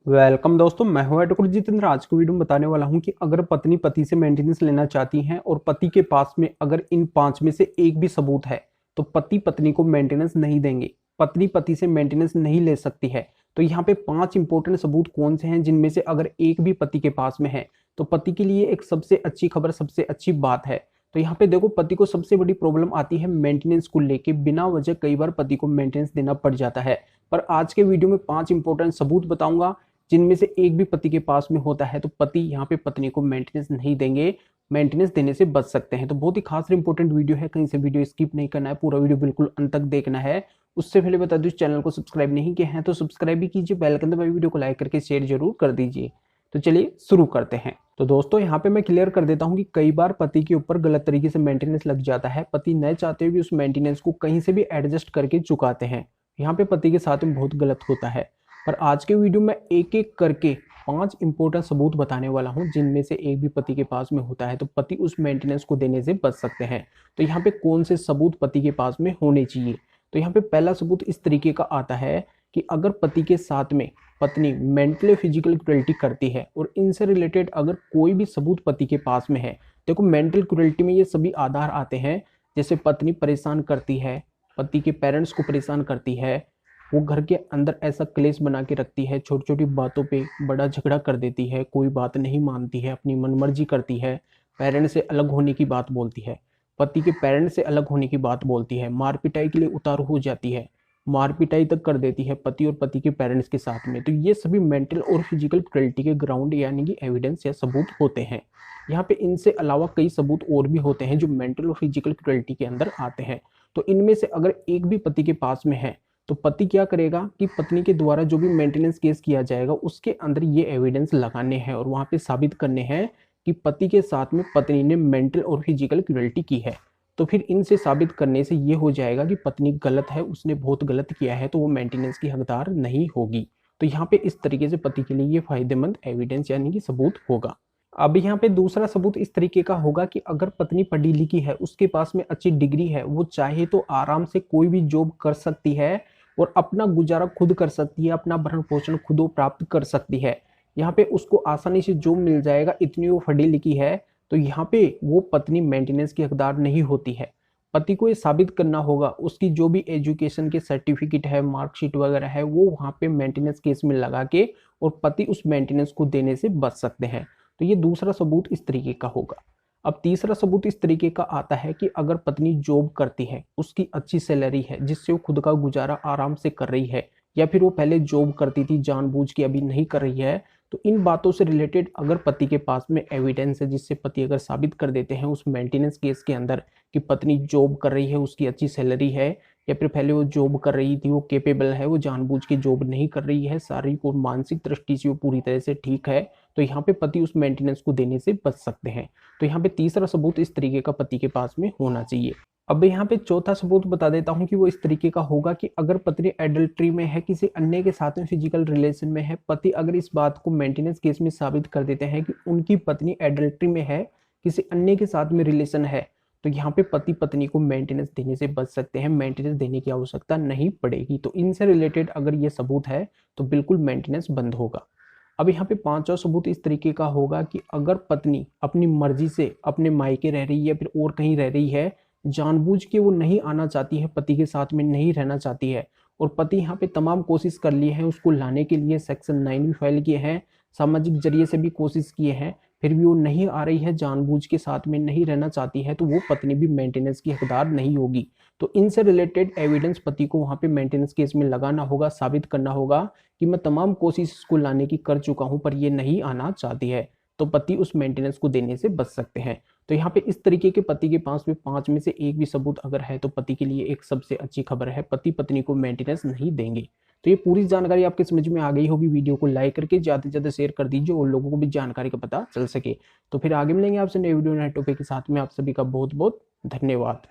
Welcome दोस्तों, मैं हूं एडवोकेट जितेंद्र। आज की वीडियो में बताने वाला हूं कि अगर पत्नी पति से मेंटेनेंस लेना चाहती हैं और पति के पास में अगर इन 5 में से एक भी सबूत है तो पति पत्नी को मेंटेनेंस नहीं देंगे। पत्नी पति से मेंटेनेंस नहीं ले सकती है। तो यहाँ पे 5 इंपॉर्टेंट सबूत कौन से हैं जिनमें से अगर एक भी पति के पास में है तो पति के लिए एक सबसे अच्छी खबर, सबसे अच्छी बात है। तो यहाँ पे देखो, पति को सबसे बड़ी प्रॉब्लम आती है मेंटेनेंस को लेके। बिना वजह कई बार पति को मेंटेनेंस देना पड़ जाता है। पर आज के वीडियो में 5 इंपॉर्टेंट सबूत बताऊंगा जिनमें से एक भी पति के पास में होता है तो पति यहाँ पे पत्नी को मेंटेनेंस नहीं देंगे, मेंटेनेंस देने से बच सकते हैं। तो बहुत ही खास इंपॉर्टेंट वीडियो है, कहीं से वीडियो स्किप नहीं करना है, पूरा वीडियो बिल्कुल अंत तक देखना है। उससे पहले बता दूं, चैनल को सब्सक्राइब नहीं किया है तो सब्सक्राइब भी कीजिए, बेल के अंदर वीडियो को लाइक करके शेयर जरूर कर दीजिए। तो चलिए शुरू करते हैं। तो दोस्तों, यहाँ पे मैं क्लियर कर देता हूँ कि कई बार पति के ऊपर गलत तरीके से मेंटेनेंस लग जाता है। पति न चाहते हुए भी उस मेंटेनेंस को कहीं से भी एडजस्ट करके चुकाते हैं। यहाँ पे पति के साथ में बहुत गलत होता है। पर आज के वीडियो में एक एक करके 5 इंपॉर्टेंट सबूत बताने वाला हूं जिनमें से एक भी पति के पास में होता है तो पति उस मेंटेनेंस को देने से बच सकते हैं। तो यहाँ पे कौन से सबूत पति के पास में होने चाहिए? तो यहाँ पे पहला सबूत इस तरीके का आता है कि अगर पति के साथ में पत्नी मेंटली फिजिकल क्रुएल्टी करती है और इनसे रिलेटेड अगर कोई भी सबूत पति के पास में है। देखो, मेंटल क्रुएल्टी में ये सभी आधार आते हैं, जैसे पत्नी परेशान करती है, पति के पेरेंट्स को परेशान करती है, वो घर के अंदर ऐसा क्लेश बना के रखती है, छोटी छोटी बातों पे बड़ा झगड़ा कर देती है, कोई बात नहीं मानती है, अपनी मनमर्जी करती है, पेरेंट्स से अलग होने की बात बोलती है, पति के पेरेंट्स से अलग होने की बात बोलती है, मार पिटाई के लिए उतारू हो जाती है, मार पिटाई तक कर देती है पति और पति के पेरेंट्स के साथ में। तो ये सभी मेंटल और फिजिकल क्रुएल्टी के ग्राउंड यानी कि एविडेंस या सबूत होते हैं। यहाँ पे इनसे अलावा कई सबूत और भी होते हैं जो मेंटल और फिजिकल क्रुएल्टी के अंदर आते हैं। तो इनमें से अगर एक भी पति के पास में है तो पति क्या करेगा कि पत्नी के द्वारा जो भी मेंटेनेंस केस किया जाएगा उसके अंदर ये एविडेंस लगाने हैं और वहां पे साबित करने हैं कि पति के साथ में पत्नी ने मेंटल और फिजिकल क्रुएल्टी की है। तो फिर इनसे साबित करने से ये हो जाएगा कि पत्नी गलत है, उसने बहुत गलत किया है, तो वो मेंटेनेंस की हकदार नहीं होगी। तो यहाँ पे इस तरीके से पति के लिए ये फायदेमंद एविडेंस यानी कि सबूत होगा। अब यहाँ पे दूसरा सबूत इस तरीके का होगा कि अगर पत्नी पढ़ी लिखी है, उसके पास में अच्छी डिग्री है, वो चाहे तो आराम से कोई भी जॉब कर सकती है और अपना गुजारा खुद कर सकती है, अपना भरण पोषण खुद वो प्राप्त कर सकती है। यहाँ पे उसको आसानी से जॉब मिल जाएगा, इतनी वो पढ़ी लिखी है। तो यहाँ पे वो पत्नी मेंटेनेंस की हकदार नहीं होती है। पति को ये साबित करना होगा, उसकी जो भी एजुकेशन के सर्टिफिकेट है, मार्कशीट वगैरह है, वो वहाँ पे मेंटेनेंस केस में लगा के और पति उस मेंटेनेंस को देने से बच सकते हैं। तो ये दूसरा सबूत इस तरीके का होगा। अब तीसरा सबूत इस तरीके का आता है कि अगर पत्नी जॉब करती है, उसकी अच्छी सैलरी है जिससे वो खुद का गुजारा आराम से कर रही है, या फिर वो पहले जॉब करती थी जानबूझ के अभी नहीं कर रही है, तो इन बातों से रिलेटेड अगर पति के पास में एविडेंस है जिससे पति अगर साबित कर देते हैं उस मेंटेनेंस केस के अंदर कि पत्नी जॉब कर रही है, उसकी अच्छी सैलरी है, या फिर पहले वो जॉब कर रही थी, वो केपेबल है, वो जानबूझ के जॉब नहीं कर रही है, शारीरिक और मानसिक दृष्टि से वो पूरी तरह से ठीक है, तो यहाँ पे पति उस मेंटेनेंस को देने से बच सकते हैं। तो यहाँ पे तीसरा सबूत इस तरीके का पति के पास में होना चाहिए। अब यहाँ पे चौथा सबूत बता देता हूँ कि वो इस तरीके का होगा कि अगर पत्नी एडल्ट्री में है, किसी अन्य के साथ में फिजिकल रिलेशन में है, पति अगर इस बात को मेंटेनेंस केस में साबित कर देते हैं कि उनकी पत्नी एडल्ट्री में है, किसी अन्य के साथ में रिलेशन है, तो यहाँ पे पति पत्नी को मेंटेनेंस देने से बच सकते हैं, मेंटेनेंस देने की आवश्यकता नहीं पड़ेगी। तो इनसे रिलेटेड अगर ये सबूत है तो बिल्कुल मेंटेनेंस बंद होगा। अब यहाँ पे पांचवा सबूत इस तरीके का होगा कि अगर पत्नी अपनी मर्जी से अपने मायके रह रही है या फिर और कहीं रह रही है, जानबूझ के वो नहीं आना चाहती है, पति के साथ में नहीं रहना चाहती है, और पति यहाँ पे तमाम कोशिश कर लिए हैं उसको लाने के लिए, सेक्शन 9 भी फाइल किए हैं, सामाजिक जरिए से भी कोशिश किए हैं, फिर भी वो नहीं आ रही है, जानबूझ के साथ में नहीं रहना चाहती है, तो वो पत्नी भी मेंटेनेंस की हकदार नहीं होगी। तो इनसे रिलेटेड एविडेंस पति को वहां पे मेंटेनेंस केस में लगाना होगा, साबित करना होगा कि मैं तमाम कोशिश इसको लाने की कर चुका हूं पर ये नहीं आना चाहती है, तो पति उस मेंटेनेंस को देने से बच सकते हैं। तो यहाँ पे इस तरीके के पति के पास में 5 में से एक भी सबूत अगर है तो पति के लिए एक सबसे अच्छी खबर है, पति पत्नी को मेंटेनेंस नहीं देंगे। तो ये पूरी जानकारी आपके समझ में आ गई होगी। वीडियो को लाइक करके ज्यादा से ज्यादा शेयर कर दीजिए और लोगों को भी जानकारी का पता चल सके। तो फिर आगे मिलेंगे आपसे नए वीडियो नए टॉपिक के साथ में। आप सभी का बहुत बहुत धन्यवाद।